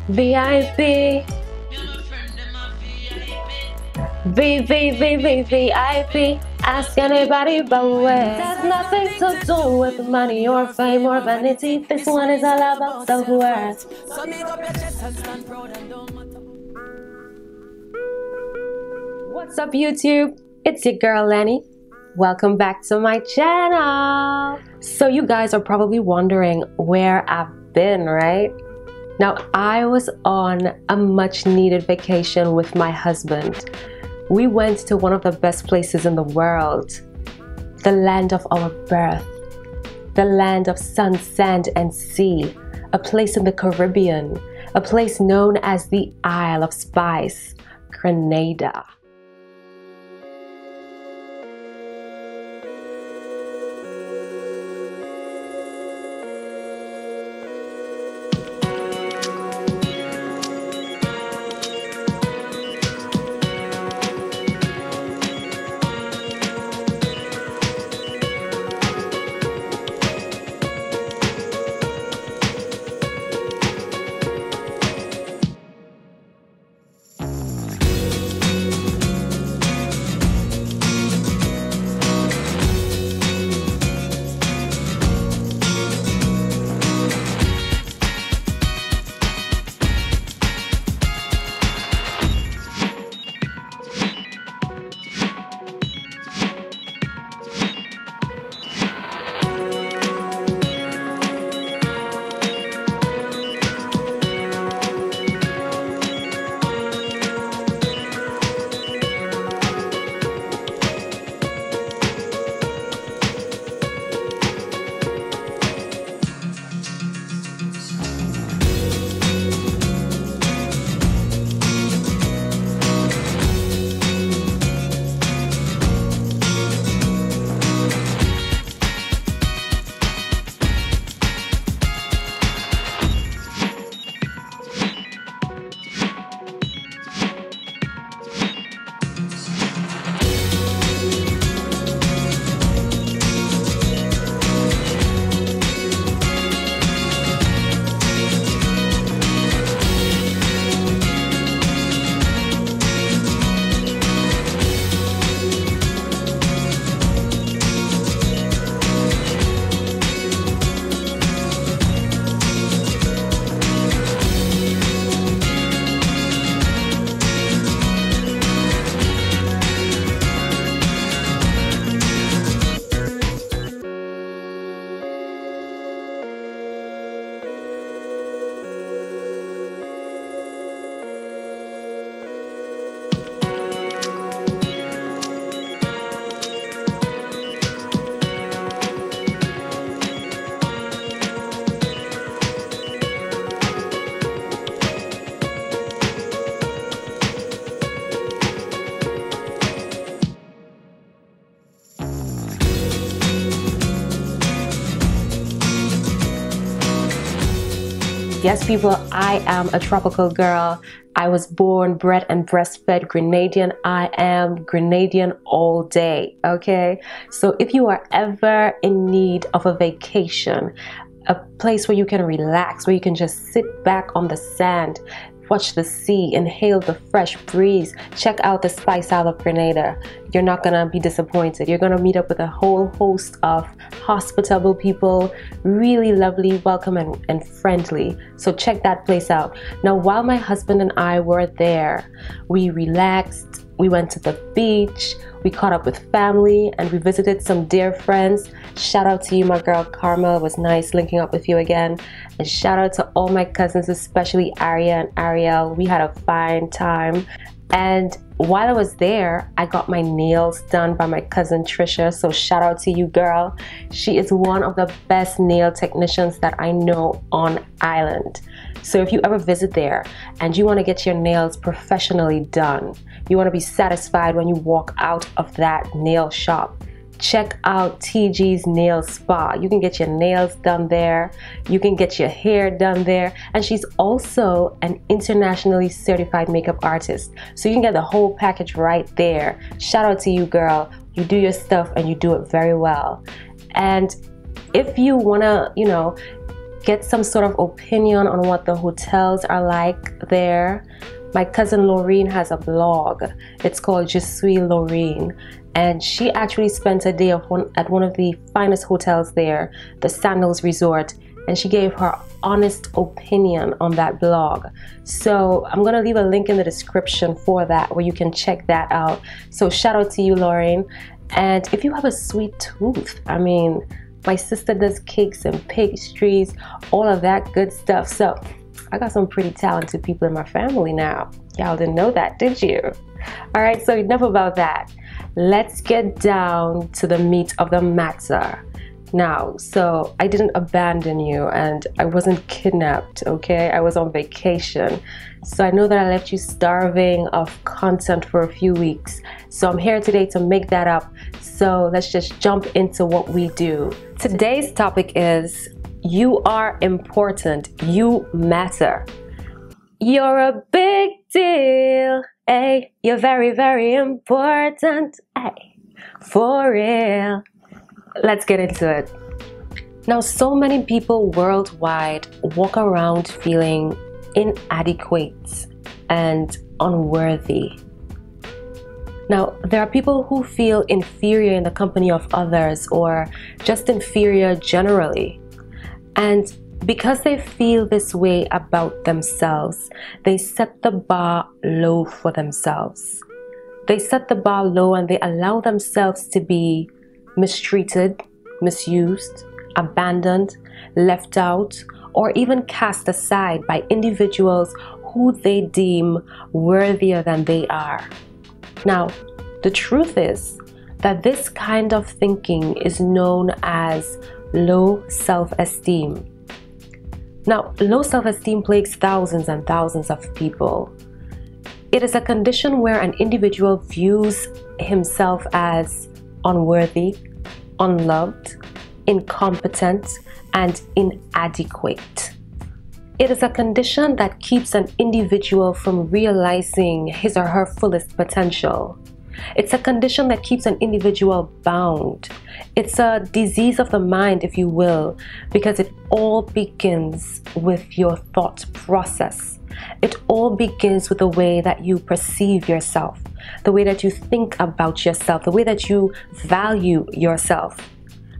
V.I.P. V.I.P. Ask anybody but where. There's nothing to do with money or fame or vanity. This one is all about self-worth. What's up, YouTube? It's your girl Lenny. Welcome back to my channel. So you guys are probably wondering where I've been, right? Now, I was on a much needed vacation with my husband. We went to one of the best places in the world, the land of our birth, the land of sun, sand, and sea, a place in the Caribbean, a place known as the Isle of Spice, Grenada. Yes, people, I am a tropical girl. I was born, bred, and breastfed Grenadian. I am Grenadian all day, okay? So if you are ever in need of a vacation, a place where you can relax, where you can just sit back on the sand, watch the sea, inhale the fresh breeze, check out the Spice Isle of Grenada. You're not gonna be disappointed. You're gonna meet up with a whole host of hospitable people, really lovely, welcome, and friendly. So check that place out. Now, while my husband and I were there, we relaxed, we went to the beach, we caught up with family, and we visited some dear friends. Shout out to you, my girl Karma. It was nice linking up with you again. And shout out to all my cousins, especially Aria and Ariel. We had a fine time. And while I was there, I got my nails done by my cousin Trisha. So shout out to you, girl. She is one of the best nail technicians that I know on island. So if you ever visit there and you want to get your nails professionally done, you want to be satisfied when you walk out of that nail shop, check out TGS Nail Spa. You can get your nails done there, you can get your hair done there, and she's also an internationally certified makeup artist, so you can get the whole package right there. Shout out to you, girl. You do your stuff and you do it very well. And if you want to, get some sort of opinion on what the hotels are like there, my cousin Laureen has a blog. It's called Suis Laureen, and she actually spent a day at one of the finest hotels there, the Sandals Resort, and she gave her honest opinion on that blog. So I'm gonna leave a link in the description for that, where you can check that out. So shout out to you, Laureen. And if you have a sweet tooth, I mean, my sister does cakes and pastries, all of that good stuff. So I got some pretty talented people in my family now. Y'all didn't know that, did you? All right, so enough about that. Let's get down to the meat of the matter. Now, so I didn't abandon you and I wasn't kidnapped, okay? I was on vacation. So I know that I left you starving of content for a few weeks. So I'm here today to make that up. So let's just jump into what we do. Today's topic is, you are important, you matter. You're a big deal, hey, you're very, very important, hey, for real. Let's get into it. Now, so many people worldwide walk around feeling inadequate and unworthy. Now, there are people who feel inferior in the company of others, or just inferior generally. And because they feel this way about themselves, they set the bar low for themselves. They set the bar low and they allow themselves to be mistreated, misused, abandoned, left out, or even cast aside by individuals who they deem worthier than they are. Now, the truth is that this kind of thinking is known as low self-esteem. Now, low self-esteem plagues thousands and thousands of people. It is a condition where an individual views himself as unworthy, unloved, incompetent, and inadequate. It is a condition that keeps an individual from realizing his or her fullest potential. It's a condition that keeps an individual bound. It's a disease of the mind, if you will, because it all begins with your thought process. It all begins with the way that you perceive yourself, the way that you think about yourself, the way that you value yourself.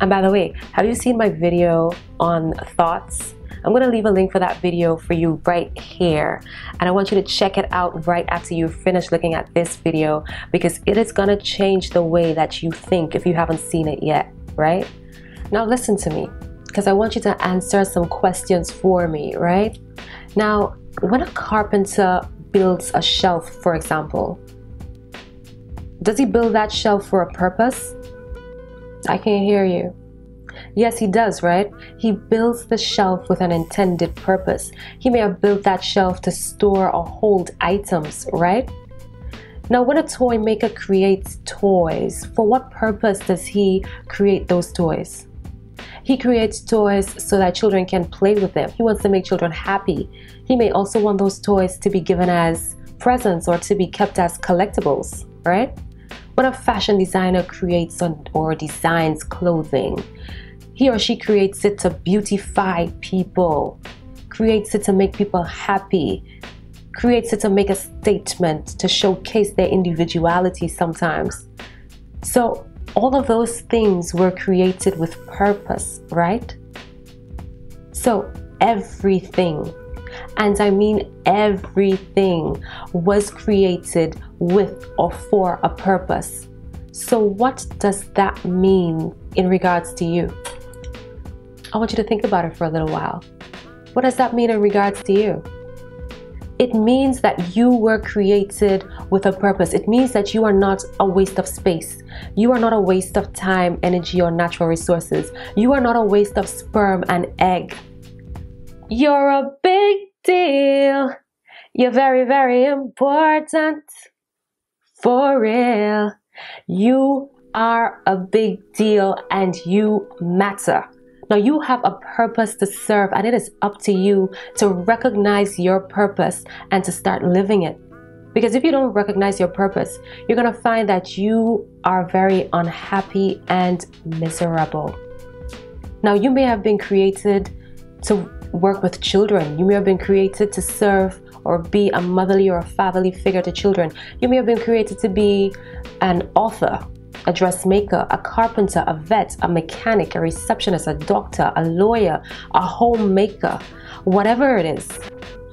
And by the way, have you seen my video on thoughts? I'm going to leave a link for that video for you right here. And I want you to check it out right after you finish looking at this video, because it is going to change the way that you think if you haven't seen it yet, right? Now listen to me, because I want you to answer some questions for me, right? Now, when a carpenter builds a shelf, for example, does he build that shelf for a purpose? I can't hear you. Yes, he does, right? He builds the shelf with an intended purpose. He may have built that shelf to store or hold items, right? Now, when a toy maker creates toys, for what purpose does he create those toys? He creates toys so that children can play with them. He wants to make children happy. He may also want those toys to be given as presents or to be kept as collectibles, right? When a fashion designer creates or designs clothing, he or she creates it to beautify people, creates it to make people happy, creates it to make a statement, to showcase their individuality sometimes. So all of those things were created with purpose, right? So everything, and I mean everything, was created with or for a purpose. So what does that mean in regards to you? I want you to think about it for a little while. What does that mean in regards to you? It means that you were created with a purpose. It means that you are not a waste of space. You are not a waste of time, energy, or natural resources. You are not a waste of sperm and egg. You're a big deal. You're very, very important. For real. You are a big deal and you matter. Now you have a purpose to serve, and it is up to you to recognize your purpose and to start living it. Because if you don't recognize your purpose, you're going to find that you are very unhappy and miserable. Now you may have been created to work with children. You may have been created to serve or be a motherly or a fatherly figure to children. You may have been created to be an author, a dressmaker, a carpenter, a vet, a mechanic, a receptionist, a doctor, a lawyer, a homemaker, whatever it is.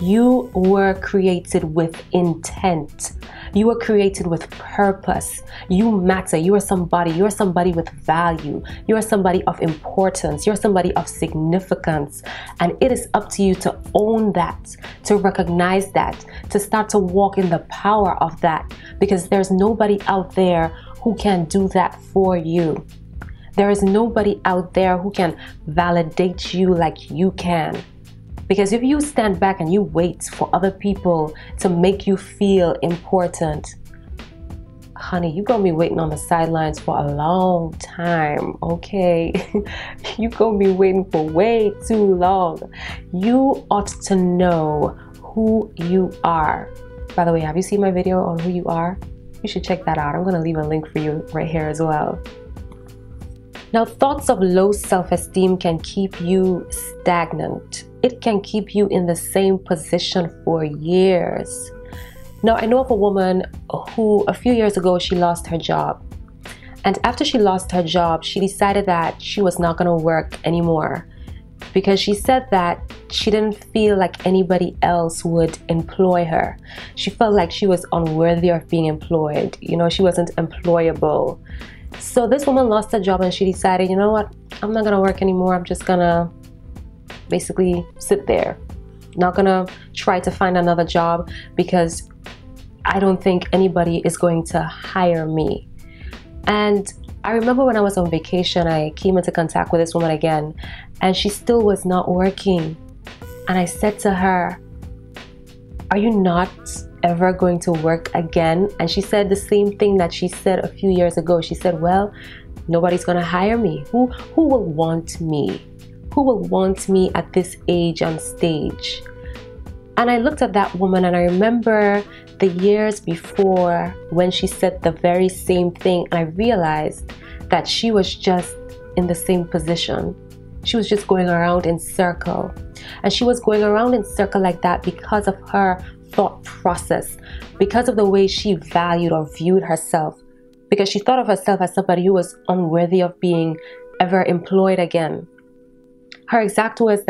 You were created with intent. You were created with purpose. You matter. You are somebody. You are somebody with value. You are somebody of importance. You're somebody of significance. And it is up to you to own that, to recognize that, to start to walk in the power of that, because there's nobody out there who can do that for you. There is nobody out there who can validate you like you can. Because if you stand back and you wait for other people to make you feel important, honey, you're gonna be waiting on the sidelines for a long time, okay? You're gonna be waiting for way too long. You ought to know who you are. By the way, have you seen my video on who you are? You should check that out. I'm gonna leave a link for you right here as well. Now, thoughts of low self-esteem can keep you stagnant. It can keep you in the same position for years. Now, I know of a woman who a few years ago, she lost her job. And after she lost her job, she decided that she was not gonna work anymore, because she said that she didn't feel like anybody else would employ her. She felt like she was unworthy of being employed. You know, she wasn't employable. So this woman lost her job and she decided, you know what, I'm not gonna work anymore. I'm just gonna basically sit there. Not gonna try to find another job because I don't think anybody is going to hire me. And I remember when I was on vacation, I came into contact with this woman again, and she still was not working. And I said to her, are you not ever going to work again? And she said the same thing that she said a few years ago. She said, well, nobody's gonna hire me. Who will want me? Who will want me at this age and stage? And I looked at that woman and I remember the years before when she said the very same thing, and I realized that she was just in the same position. She was just going around in circle. And she was going around in circle like that because of her thought process, because of the way she valued or viewed herself, because she thought of herself as somebody who was unworthy of being ever employed again. Her exact words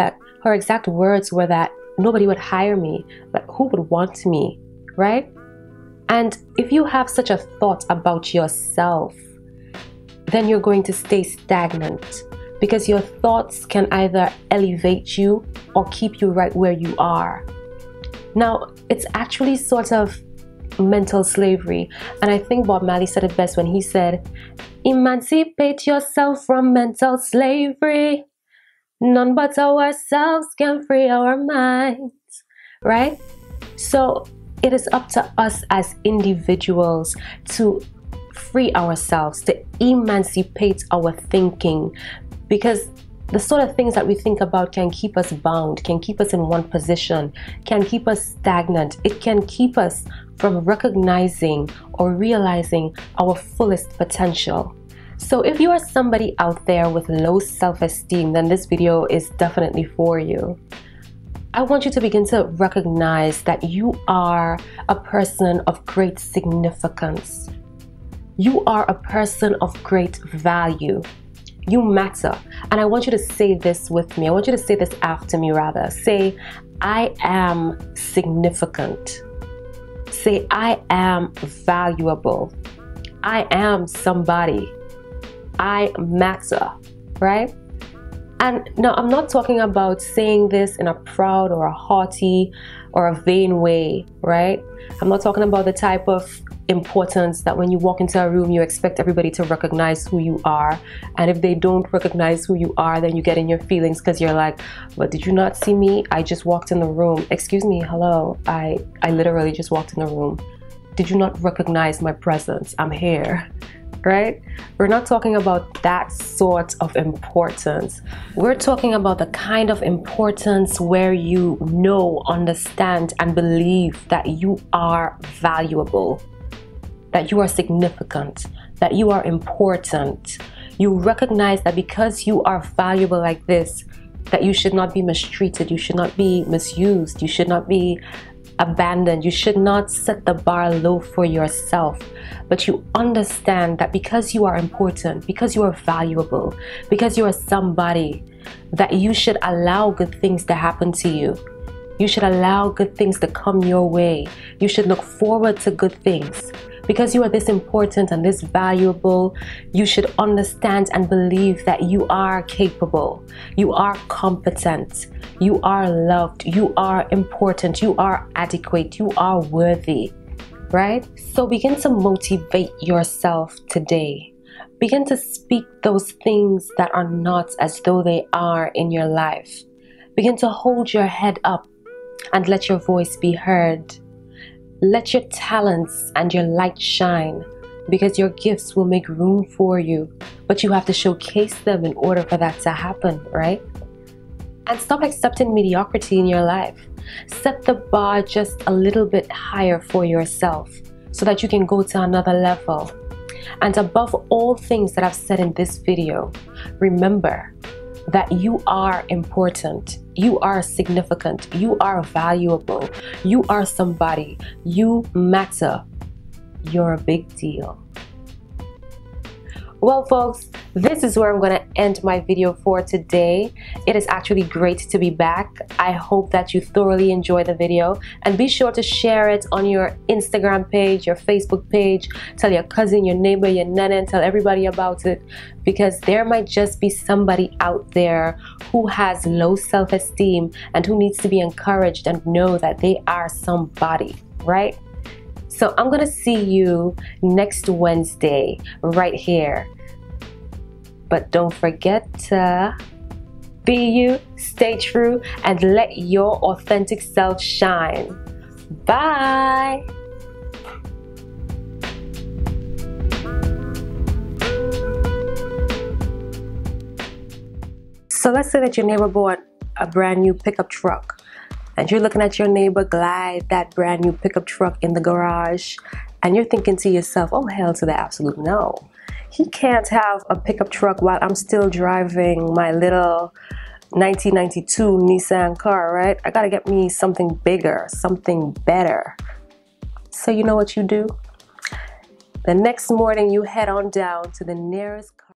were that nobody would hire me, but who would want me, right? And if you have such a thought about yourself, then you're going to stay stagnant, because your thoughts can either elevate you or keep you right where you are. Now, it's actually sort of mental slavery. And I think Bob Marley said it best when he said, emancipate yourself from mental slavery. None but ourselves can free our minds, right? So it is up to us as individuals to free ourselves, to emancipate our thinking, because the sort of things that we think about can keep us bound, can keep us in one position, can keep us stagnant. It can keep us from recognizing or realizing our fullest potential. So if you are somebody out there with low self-esteem, then this video is definitely for you. I want you to begin to recognize that you are a person of great significance. You are a person of great value. You matter. And I want you to say this with me. I want you to say this after me rather. Say, I am significant. Say, I am valuable. I am somebody. I matter, right? And now I'm not talking about saying this in a proud or a haughty or a vain way, right? I'm not talking about the type of importance that when you walk into a room, you expect everybody to recognize who you are. And if they don't recognize who you are, then you get in your feelings because you're like, but did you not see me? I just walked in the room. Excuse me, hello. I literally just walked in the room. Did you not recognize my presence? I'm here. Right? We're not talking about that sort of importance. We're talking about the kind of importance where you know, understand, and believe that you are valuable, that you are significant, that you are important. You recognize that because you are valuable like this, that you should not be mistreated, you should not be misused, you should not be abandoned, you should not set the bar low for yourself, but you understand that because you are important, because you are valuable, because you are somebody, that you should allow good things to happen to you. You should allow good things to come your way. You should look forward to good things. Because you are this important and this valuable, you should understand and believe that you are capable, you are competent, you are loved, you are important, you are adequate, you are worthy, right? So begin to motivate yourself today. Begin to speak those things that are not as though they are in your life. Begin to hold your head up and let your voice be heard. Let your talents and your light shine, because your gifts will make room for you, but you have to showcase them in order for that to happen, right? And stop accepting mediocrity in your life. Set the bar just a little bit higher for yourself so that you can go to another level. And above all things that I've said in this video, remember that you are important, you are significant, you are valuable, you are somebody, you matter, you're a big deal. Well, folks, this is where I'm going to end my video for today. It is actually great to be back. I hope that you thoroughly enjoyed the video, and be sure to share it on your Instagram page, your Facebook page. Tell your cousin, your neighbor, your nana, and tell everybody about it, because there might just be somebody out there who has low self-esteem and who needs to be encouraged and know that they are somebody, right? So I'm gonna see you next Wednesday right here. But don't forget to be you, stay true, and let your authentic self shine. Bye. So let's say that your neighbor bought a brand new pickup truck, and you're looking at your neighbor glide that brand new pickup truck in the garage, and you're thinking to yourself, oh hell to the absolute no. He can't have a pickup truck while I'm still driving my little 1992 Nissan car, right? I gotta get me something bigger, something better. So you know what you do? The next morning you head on down to the nearest car